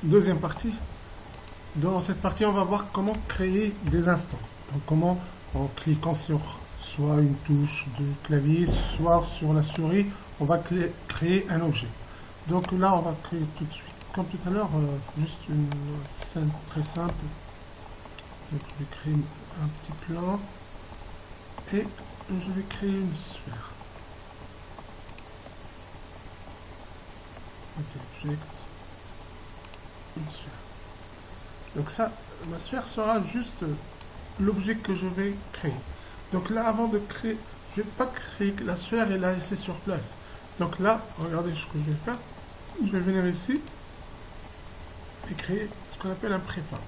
Deuxième partie. Dans cette partie, on va voir comment créer des instances. Donc comment, en cliquant sur soit une touche de clavier, soit sur la souris, on va créer un objet. Donc là, on va créer tout de suite, comme tout à l'heure, juste une scène très simple. Donc je vais créer un petit plan et je vais créer une sphère. Object, une sphère. Donc ça, ma sphère sera juste l'objet que je vais créer. Donc là, avant de créer, je ne vais pas créer la sphère et la laisser sur place. Donc là, regardez ce que je vais faire. Je vais venir ici et créer ce qu'on appelle un préfab.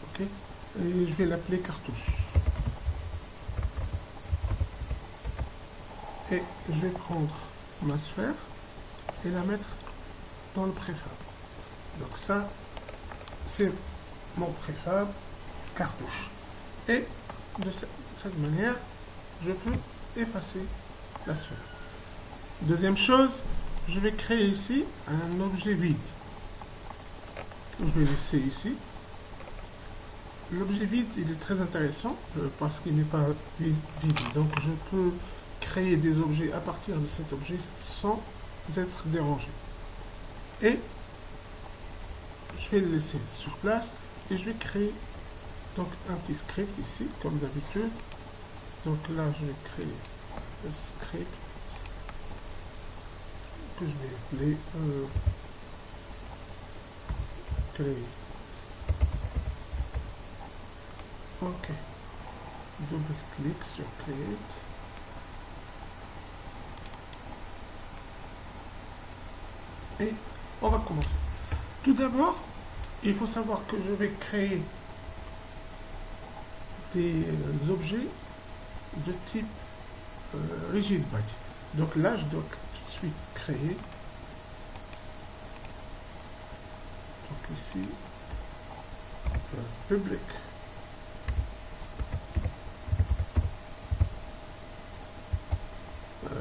Ok. Et je vais l'appeler cartouche. Et je vais prendre ma sphère et la mettre dans le préfab. Donc ça, c'est mon préfab cartouche. Et de cette manière, je peux effacer la sphère. Deuxième chose, je vais créer ici un objet vide. Je vais laisser ici. L'objet vide, il est très intéressant parce qu'il n'est pas visible. Donc je peux créer des objets à partir de cet objet sans être dérangé. Et je vais le laisser sur place et je vais créer donc un petit script ici, comme d'habitude. Donc là, je vais créer le script que je vais appeler create. Ok. Double-clic sur create. Et on va commencer. Tout d'abord, il faut savoir que je vais créer des objets de type rigid body. Donc là, je dois tout de suite créer. Donc ici, public.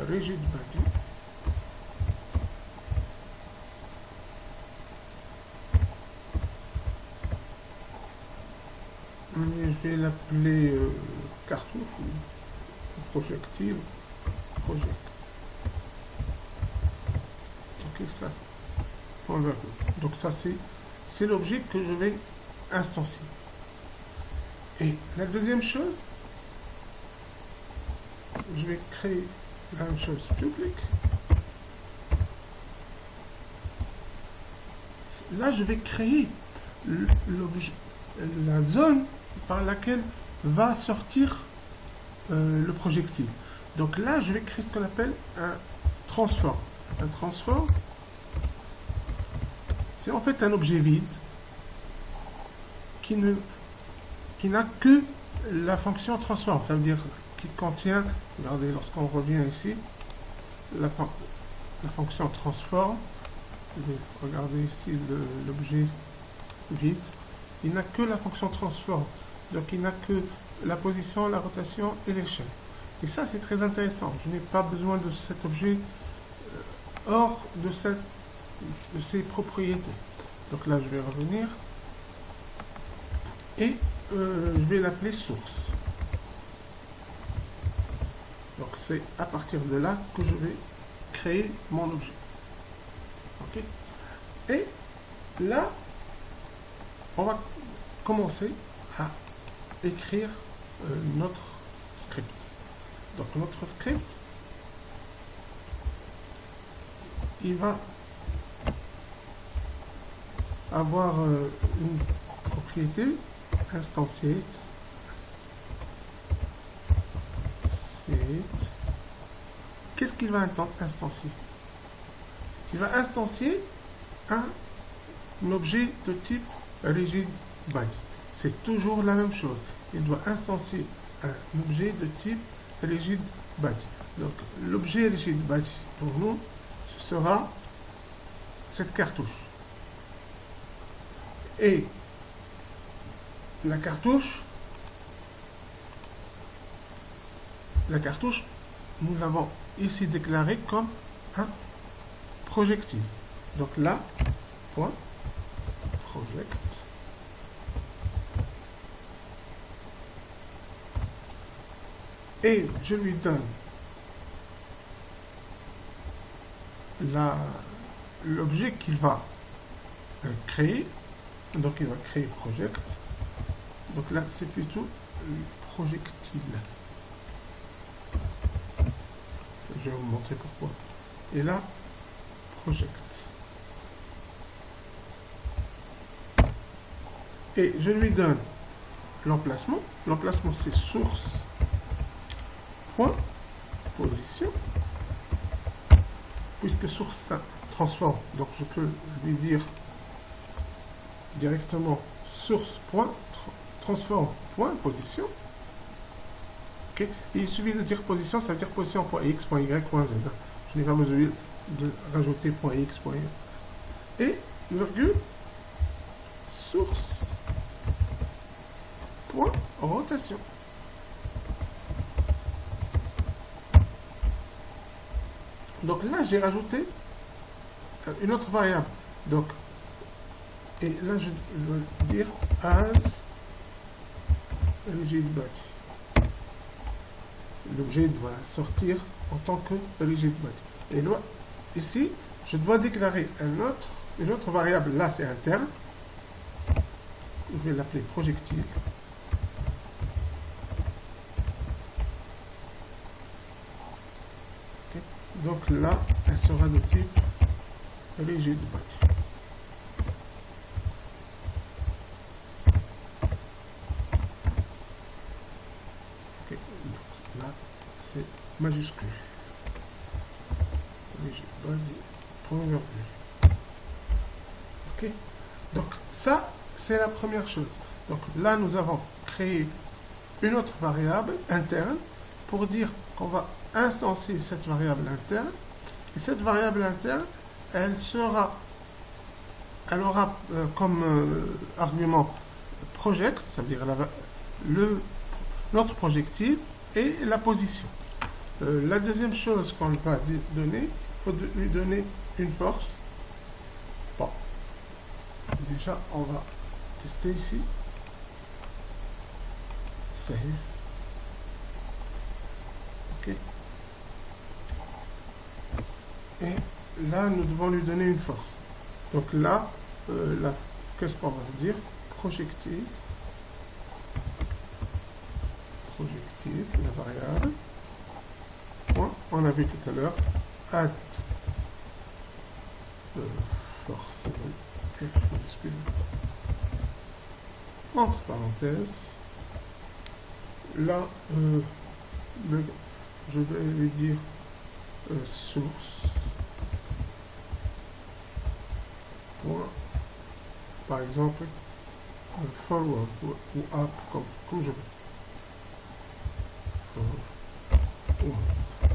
Rigid body. Je vais l'appeler cartouche ou projectile. Project. Ok, ça. Donc ça, c'est l'objet que je vais instancier. Et la deuxième chose, je vais créer la même chose public. Là, je vais créer l'objet, la zone par laquelle va sortir le projectile. Donc là, je vais créer ce qu'on appelle un transform. Un transform, c'est en fait un objet vide qui n'a que la fonction transform. Ça veut dire qu'il contient, regardez, lorsqu'on revient ici, la fonction transform. Je vais regarder ici l'objet vide. Il n'a que la fonction transform. Donc il n'a que la position, la rotation et l'échelle. Et ça, c'est très intéressant. Je n'ai pas besoin de cet objet hors de ses propriétés. Donc là, je vais revenir. Et je vais l'appeler source. Donc c'est à partir de là que je vais créer mon objet. Ok. Et là, on va commencer à écrire notre script. Donc notre script, il va avoir une propriété instantiate. Qu'est-ce qu'il va instancier? Il va instancier un objet de type rigid body. C'est toujours la même chose. Il doit instancier un objet de type rigid body. Donc l'objet rigid body pour nous, ce sera cette cartouche. Et la cartouche, nous l'avons ici déclarée comme un projectile. Donc là, point, project. Et je lui donne l'objet qu'il va créer. Donc il va créer project. Donc là c'est plutôt projectile. Je vais vous montrer pourquoi. Et là, project. Et je lui donne l'emplacement. L'emplacement c'est source point position. Puisque source ça transforme, donc je peux lui dire directement source point transform point position. Okay. Il suffit de dire position, ça veut dire position point x, point y, point z. Je n'ai pas besoin de rajouter point x, point y. Et virgule source point rotation. Donc là j'ai rajouté une autre variable. Donc et là je dois dire as rigid body. L'objet doit sortir en tant que rigid body. Et là, ici, je dois déclarer une autre variable. Là, c'est interne. Je vais l'appeler projectile. Okay. Donc là, elle sera de type rigid body. C'est majuscule. Rigid body, point virgule. Ok. Donc ça, c'est la première chose. Donc là, nous avons créé une autre variable interne pour dire qu'on va instancier cette variable interne. Et cette variable interne, elle aura comme argument project, c'est-à-dire notre projectile et la position. La deuxième chose qu'on va donner, il faut lui donner une force. Bon, déjà on va tester ici. Save. Ok. Et là, nous devons lui donner une force. Donc là, qu'est-ce qu'on va dire? Projectile. Projectile, la variable. Point, on a vu tout à l'heure. Add force. F majuscule. Entre parenthèses. Là, je vais lui dire source. Point. Par exemple, forward ou up, comme je veux.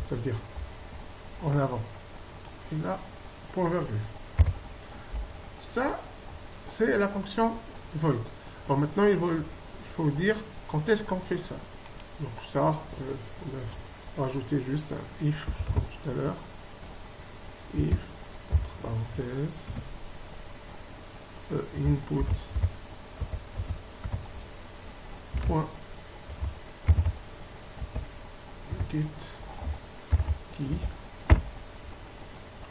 Ça veut dire en avant. Et là, point virgule. Ça, c'est la fonction void. Bon, maintenant, il faut dire quand est-ce qu'on fait ça. Donc ça, on va rajouter juste un if, comme tout à l'heure. If, entre parenthèses, input, point, get, key,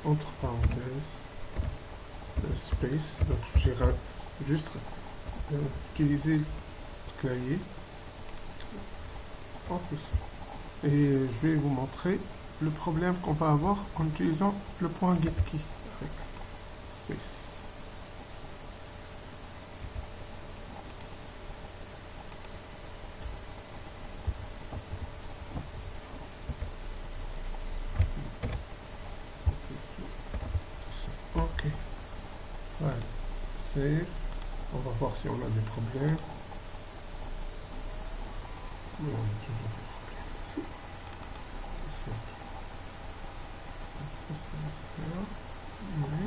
entre parenthèses, space. Donc j'ai juste utilisé le clavier en plus. Et je vais vous montrer le problème qu'on va avoir en utilisant le point getKey avec space. Ok. Voilà. Save. On va voir si on a des problèmes. Oui, on a toujours des problèmes. Ça, c'est ça. Oui.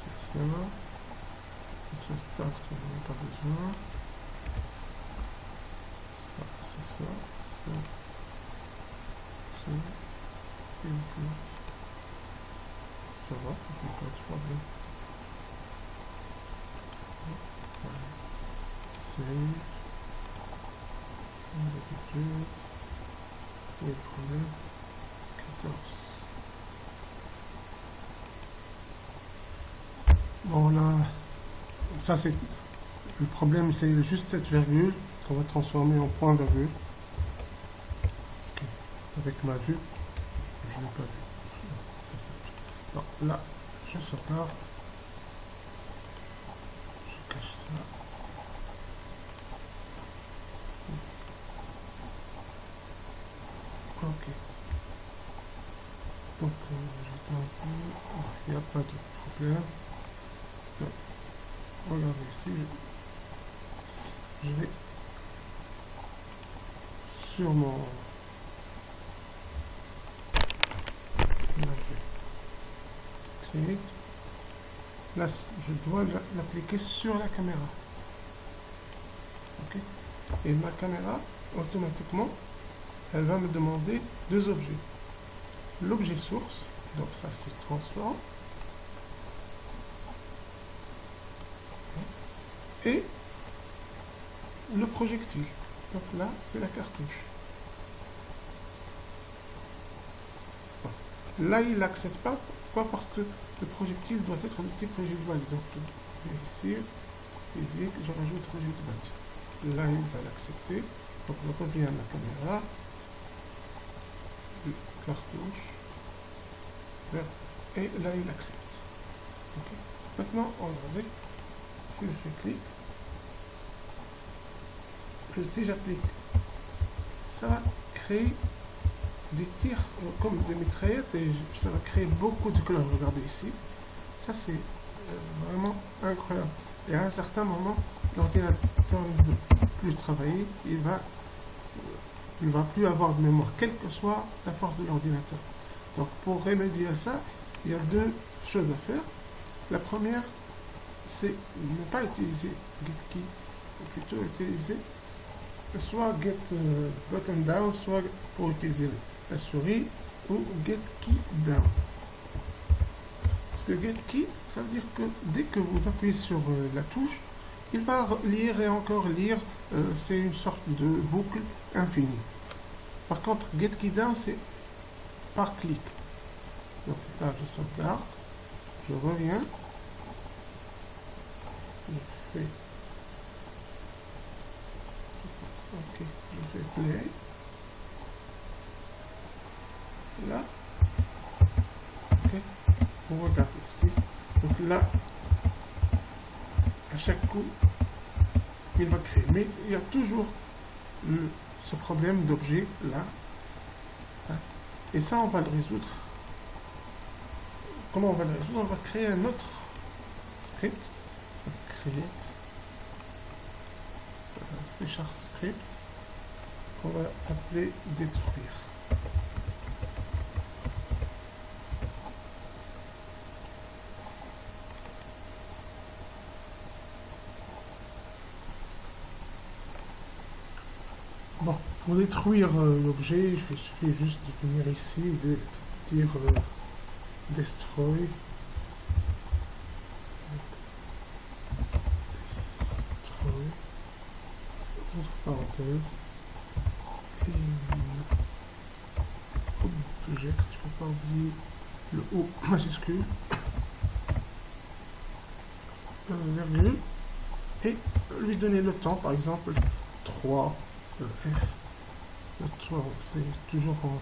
C'est ça. Fonction start, on n'en a pas besoin. Ça, c'est ça. Ça. Ça. Input. Ça va, je n'ai pas de problème. save. Comme d'habitude. Et le problème 14. Bon là, ça c'est le problème, c'est juste cette virgule qu'on va transformer en point virgule. Okay. Avec ma vue, je n'ai pas vu. Donc là, je sépare. Je cache ça. Ok. Donc j'attends un peu. Il n'y a pas de problème. Donc, regardez ici. Je vais sur mon clic. Là, je dois l'appliquer sur la caméra. Ok. Et ma caméra, automatiquement, elle va me demander deux objets. L'objet source, donc ça c'est transform, et le projectile. Donc là, c'est la cartouche. Là, il n'accepte pas. Pourquoi? Parce que le projectile doit être de type rigid body. Donc, ici, physique, je rajoute rigid body. Là, il va l'accepter. Donc, je reviens à la caméra. Cartouche. Et là, il accepte. Okay. Maintenant, regardez. Si je fais clic, si j'applique, ça va créer des tirs comme des mitraillettes et ça va créer beaucoup de couleurs. Regardez ici, ça c'est vraiment incroyable. Et à un certain moment, l'ordinateur ne veut plus travailler, il va plus avoir de mémoire, quelle que soit la force de l'ordinateur. Donc pour remédier à ça, il y a deux choses à faire. La première, c'est ne pas utiliser GetKey, mais plutôt utiliser soit get button down, soit pour utiliser la souris, ou get key down. Parce que get key, ça veut dire que dès que vous appuyez sur la touche, il va lire et encore lire, c'est une sorte de boucle infinie. Par contre, get key down, c'est par clic. Donc là, je sauvegarde, je reviens, je fais ok, je fais play. Là, ok, on regarde ici. Donc là, à chaque coup, il va créer. Mais il y a toujours ce problème d'objet là. Et ça, on va le résoudre. Comment on va le résoudre? On va créer un autre script. Create. C# script qu'on va appeler détruire. Bon, pour détruire l'objet, il suffit juste de venir ici et de dire destroy. Entre parenthèses, et object, il ne faut pas oublier le O majuscule, virgule, et lui donner le temps, par exemple 3 F. Le 3, c'est toujours en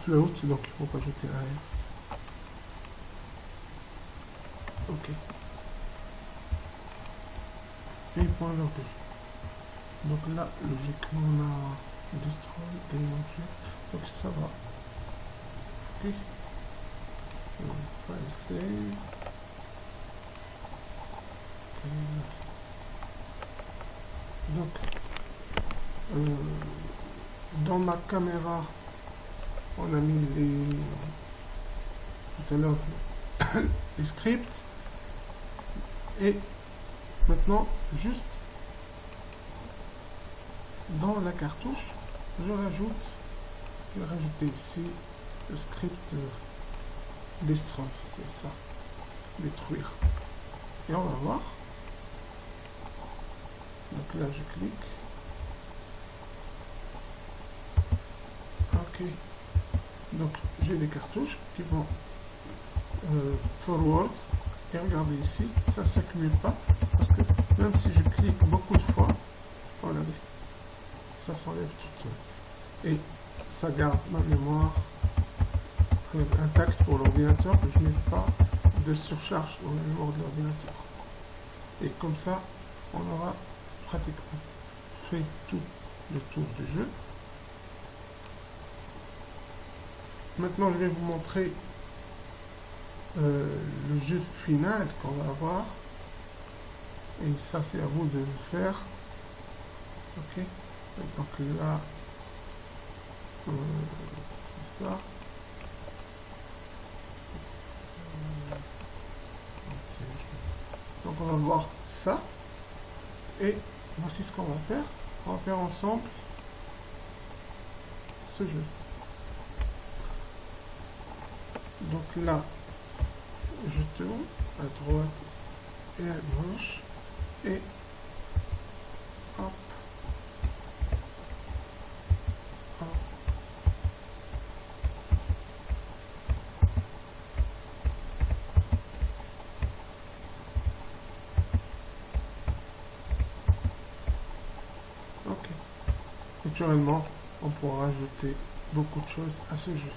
float, donc il faut rajouter un F. Ok. Et point virgule. Donc là, logiquement, on a destroy et l'objet. Donc ça va. Ok. File save. Donc, dans ma caméra, on a mis tout à l'heure les scripts. Et maintenant, juste dans la cartouche, je vais rajouter ici le script destroy, c'est ça, détruire. Et on va voir. Donc là, je clique. Ok. Donc, j'ai des cartouches qui vont forward. Et regardez ici, ça ne s'accumule pas. Parce que même si je clique beaucoup de fois, regardez, ça s'enlève tout seul. Et ça garde ma mémoire intacte pour l'ordinateur, que je n'ai pas de surcharge dans la mémoire de l'ordinateur. Et comme ça, on aura pratiquement fait tout le tour du jeu. Maintenant, je vais vous montrer le jeu final qu'on va avoir. Et ça, c'est à vous de le faire. Ok. Donc là, c'est ça. Donc on va voir ça. Et voici ce qu'on va faire. On va faire ensemble ce jeu. Donc là, je tourne à droite et à gauche. Et hop. Hop. Ok. Naturellement, on pourra ajouter beaucoup de choses à ce jeu.